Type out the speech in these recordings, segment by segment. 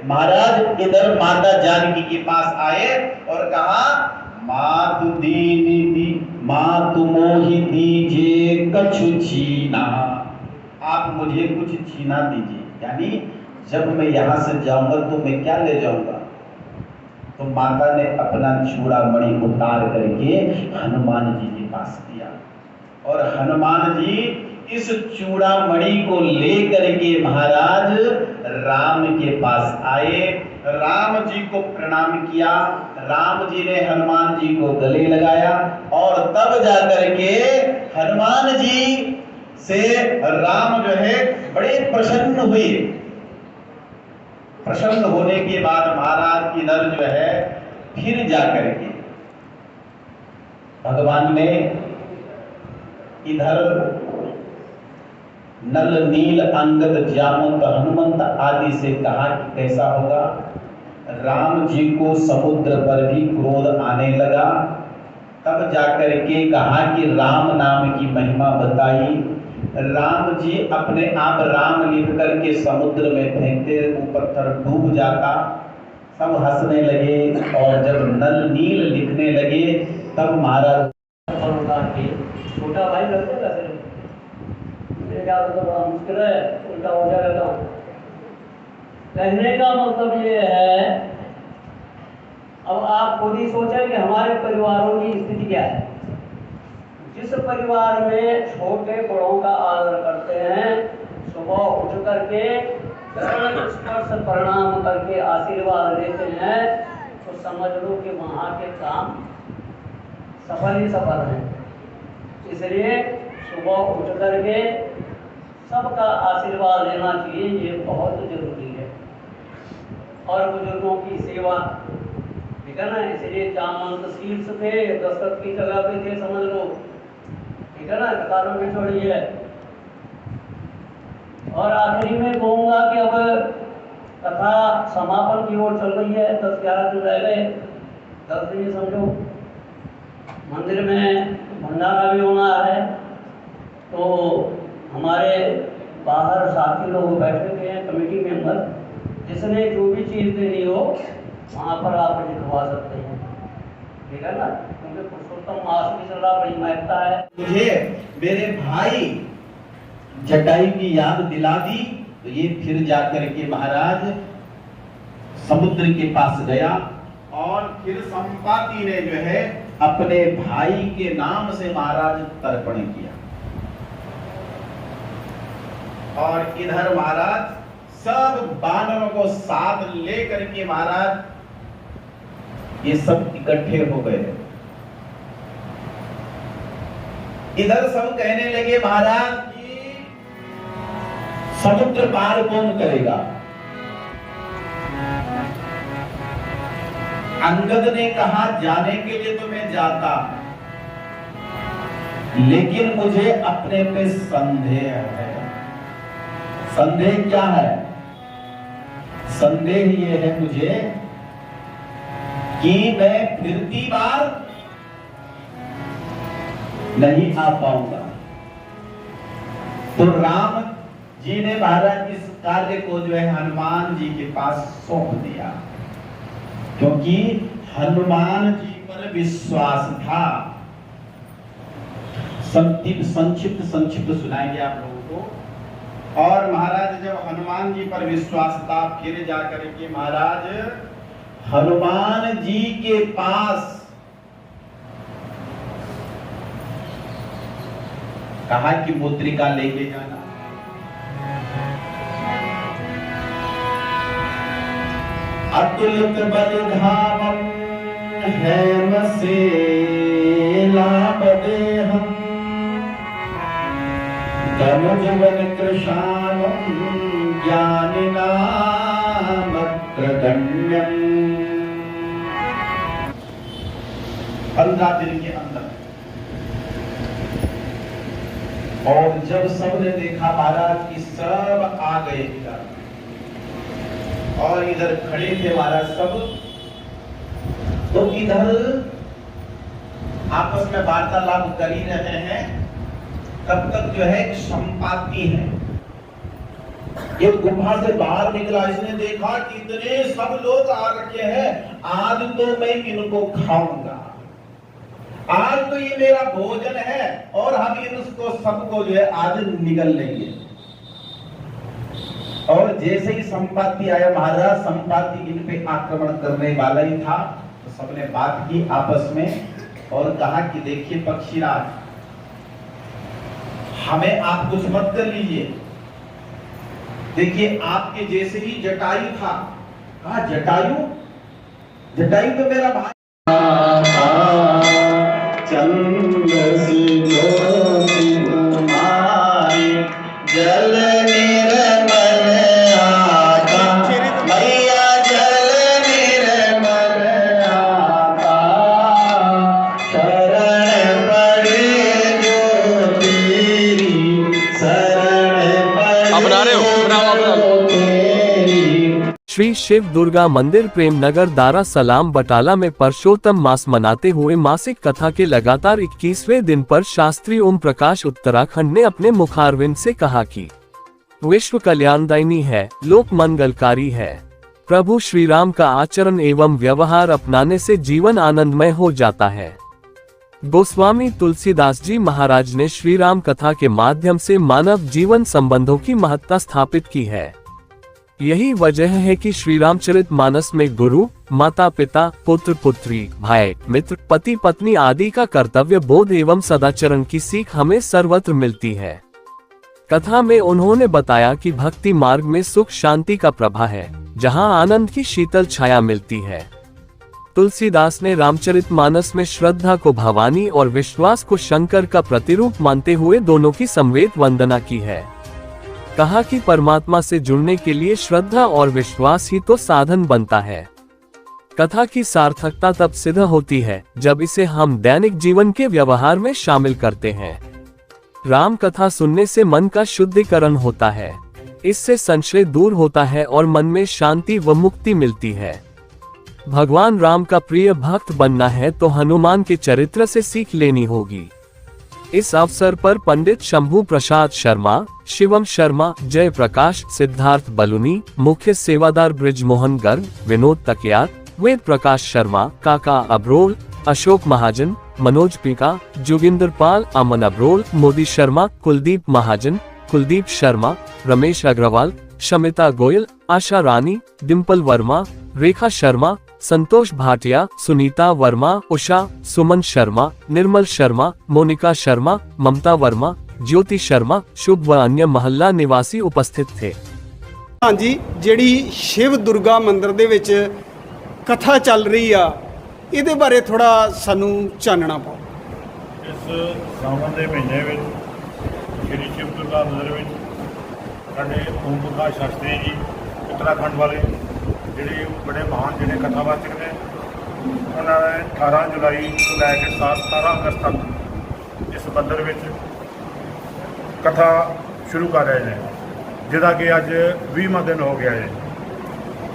महाराज इधर माता जानकी के पास आए और कहा, मातु दीनी दी, मातु मोहि दीजिए कछु छीना, आप मुझे कुछ छीना दीजिए, यानी जब मैं यहाँ से जाऊंगा तो मैं क्या ले जाऊंगा। तो माता ने अपना चूड़ामणि उतार करके हनुमान जी के पास दिया और हनुमान जी इस चूड़ामणि को लेकर के महाराज राम के पास आए, राम जी को प्रणाम किया, राम जी ने हनुमान जी को गले लगाया और तब जाकर के हनुमान जी से राम जो है बड़े प्रसन्न हुए। प्रसन्न होने के बाद महाराज इधर जो है फिर जाकर के भगवान ने इधर नल नील अंगद जामवंत हनुमंत आदि से कहा कि कैसा होगा। राम जी को समुद्र पर भी क्रोध आने लगा, तब जाकर के कहा कि राम नाम की महिमा बताई। राम जी अपने आप राम लिख करके समुद्र में फेंकते, वो पत्थर डूब जाता, सब हंसने लगे और जब नल नील लिखने लगे तब महाराज छोटा भाई लगता है क्या मतलब बड़ा मुश्किल है, उल्टा हो जाएगा। कहने का मतलब ये है, अब आप खुद ही सोचें कि हमारे परिवारों की स्थिति क्या है। जिस परिवार में छोटे बड़ों का आदर करते हैं, सुबह उठ करके चरण स्पर्श प्रणाम करके आशीर्वाद लेते हैं, तो समझ लो कि वहाँ के काम सफल ही सफल हैं। इसलिए सुबह उठ करके सबका आशीर्वाद लेना चाहिए, ये बहुत जरूरी है। और बुजुर्गों की सेवा, ठीक है ना, इसलिए जामवंत शीर्ष थे, दशरथ की जगह पे थे, समझ लो, ठीक है ना, कतारों में छोड़िए। और आखिरी में कहूँगा कि अब कथा समापन की ओर चल रही है, 10-11 दिन रह गए, 10 दिन समझो। मंदिर में भंडारा भी होना है, तो हमारे बाहर साथी लोग बैठे हुए हैं, कमेटी मेंबर, जिसने जो भी चीज़ देनी हो वहाँ पर आप लिखवा सकते हैं, ठीक है ना, क्योंकि पुरुषोत्तम मास भी चल रहा, बड़ी महत्ता है। मुझे मेरे भाई जटायु की याद दिला दी, तो ये फिर जाकर के महाराज समुद्र के पास गया और फिर संपाति ने जो है अपने भाई के नाम से महाराज तर्पण किया। और इधर महाराज सब बानरों को साथ लेकर के महाराज ये सब इकट्ठे हो गए। इधर सब कहने लगे महाराज कि समुद्र पार कौन करेगा। अंगद ने कहा जाने के लिए तो मैं जाता, लेकिन मुझे अपने पे संदेह है। संदेह क्या है? संदेह ये है मुझे कि मैं फिरती बार नहीं आ पाऊंगा। तो राम जी ने महाराज इस कार्य को जो है हनुमान जी के पास सौंप दिया, क्योंकि हनुमान जी पर विश्वास था। संक्षिप्त सुनाएंगे आप लोगों को। और महाराज जब हनुमान जी पर विश्वास था, फिर जाकर के महाराज हनुमान जी के पास कहा कि मुद्रिका लेके जाना। अतुलित बलिधामं हेमसे लाभदेहम् तनुजवन कृशानं ज्ञानिनामग्रगण्यम्। 15 दिन के अंदर। और जब सबने देखा महाराज कि सब आ गए इधर, और इधर खड़े थे महाराज सब, तो इधर आपस में वार्तालाप कर ही रहे हैं। तब तक जो है संपाति है, ये गुफा से बाहर निकला, इसने देखा कि इतने सब लोग आ रखे हैं, आज तो मैं इनको खाऊंगा, आज तो ये मेरा भोजन है और हम इनको सबको जो है आज निगल लेंगे। और जैसे ही संपाति आया महाराज, संपाति इन पे आक्रमण करने वाला ही था, तो सबने बात की आपस में और कहा कि देखिए पक्षीराज, हमें आप कुछ मत कर लीजिए, देखिए आपके जैसे ही जटायु था। कहा जटायु? जटायु तो मेरा भाई। चंद्र से ज्योति तुम्हारी, जल निर्मल आता, मैया जल निर्मल आता, शरण पड़े जो तेरी, शरण पड़े श्री शिव दुर्गा मंदिर प्रेम नगर दारा सलाम बटाला में परशोत्तम मास मनाते हुए मासिक कथा के लगातार 21वें दिन पर शास्त्री ओम प्रकाश उत्तराखंड ने अपने मुखारविंद से कहा कि विश्व कल्याणदायिनी है, लोक मंगलकारी है। प्रभु श्री राम का आचरण एवं व्यवहार अपनाने से जीवन आनंदमय हो जाता है। गोस्वामी तुलसीदास जी महाराज ने श्री राम कथा के माध्यम से मानव जीवन संबंधों की महत्ता स्थापित की है। यही वजह है कि श्री रामचरित मानस में गुरु, माता पिता, पुत्र पुत्री, भाई मित्र, पति पत्नी आदि का कर्तव्य बोध एवं सदाचरण की सीख हमें सर्वत्र मिलती है। कथा में उन्होंने बताया कि भक्ति मार्ग में सुख शांति का प्रभा है, जहां आनंद की शीतल छाया मिलती है। तुलसीदास ने रामचरित मानस में श्रद्धा को भवानी और विश्वास को शंकर का प्रतिरूप मानते हुए दोनों की समवेत वंदना की है। कहा कि परमात्मा से जुड़ने के लिए श्रद्धा और विश्वास ही तो साधन बनता है। कथा की सार्थकता तब सिद्ध होती है जब इसे हम दैनिक जीवन के व्यवहार में शामिल करते हैं। राम कथा सुनने से मन का शुद्धिकरण होता है, इससे संशय दूर होता है और मन में शांति व मुक्ति मिलती है। भगवान राम का प्रिय भक्त बनना है तो हनुमान के चरित्र से सीख लेनी होगी। इस अवसर पर पंडित शंभू प्रसाद शर्मा, शिवम शर्मा, जय प्रकाश, सिद्धार्थ बलुनी, मुख्य सेवादार ब्रिजमोहन गर्ग, विनोद तकियार, वेद प्रकाश शर्मा, काका अब्रोल, अशोक महाजन, मनोज पीका, जोगिंदर पाल, अमन अब्रोल, मोदी शर्मा, कुलदीप महाजन, कुलदीप शर्मा, रमेश अग्रवाल, शमिता गोयल, आशा रानी, डिम्पल वर्मा, रेखा शर्मा, संतोष भाटिया, सुनीता वर्मा, उषा, सुमन शर्मा, निर्मल शर्मा, मोनिका शर्मा, ममता वर्मा, ज्योति शर्मा, शुभ व अन्य महल्ला निवासी उपस्थित थे। हाँ जी, ਜਿਹੜੀ शिव दुर्गा मंदिर ਦੇ ਵਿੱਚ कथा ਚੱਲ ਰਹੀ ਆ, ਇਹਦੇ ਬਾਰੇ ਥੋੜਾ ਸਾਨੂੰ ਚਾਨਣਾ ਪਾਓ। इस सावन के महीने में श्री शिव दुर्गा मंदिर में साढ़े ओम प्रकाश शास्त्री जी उत्तराखंड वाले ਜਿਹੜੇ बड़े महान ਜਿਹੜੇ कथावाचक ने, उन्होंने 18 जुलाई ਤੋਂ ਲੈ ਕੇ 17 अगस्त तक इस मंदिर में कथा शुरू कर रहे हैं, जिहदा कि अज 20वां दिन हो गया है।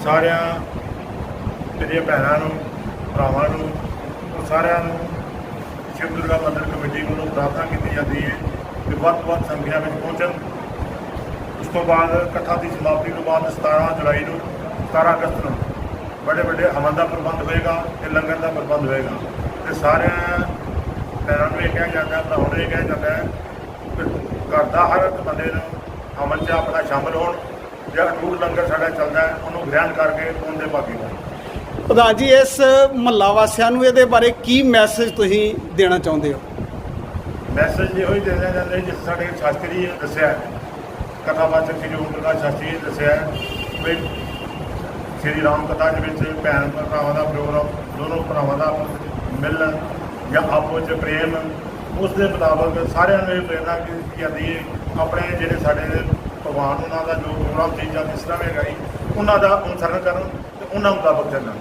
सारिया मेरिया भैनों भरावां नूं और सारिਆਂ ਨੂੰ शिव दुर्गा मंदिर कमेटी ਵੱਲੋਂ प्रार्थना की जाती है कि ਵੱਧ ਤੋਂ ਵੱਧ संख्या में पहुँचन। उस तो बाद कथा की समाप्ति तो बाद 17 जुलाई ਨੂੰ 17 अगस्त ਨੂੰ बड़े बड़े हवन का प्रबंध होएगा ते लंगर का प्रबंध होएगा। तो सारे भैनों को यह कहा जाता है, भरावां को यह कहा जाता है घर का हर एक बंदे हवन च अपना शामिल हो, जो अटूट लंगर साढ़ा चलता है उन्होंने ग्रहण करके उनके भागी हो। प्रधान जी, इस महला वासियों को ये बारे की मैसेज तुसीं देना चाहते हो? मैसेज यो ही देना चाहते जिस साढ़े शास्त्री ने दसिया, कथावाचक श्री ओम प्रकाश शास्त्री ने दसिया भी श्री राम कथा के भैन भरावां का प्रोग्राम, दोनों भरावां का मिलन या आपस च प्रेम, उस दे मुताबक सारिਆਂ ਨੂੰ ਇਹ प्रेरणा की जाती है अपने ਜਿਹੜੇ ਸਾਡੇ भगवान उन्हों का जो प्रोग्राम चीज़ा जिस तरह है उन्हों का अनुसरण करन ते उन्होंने मुताबक चलना।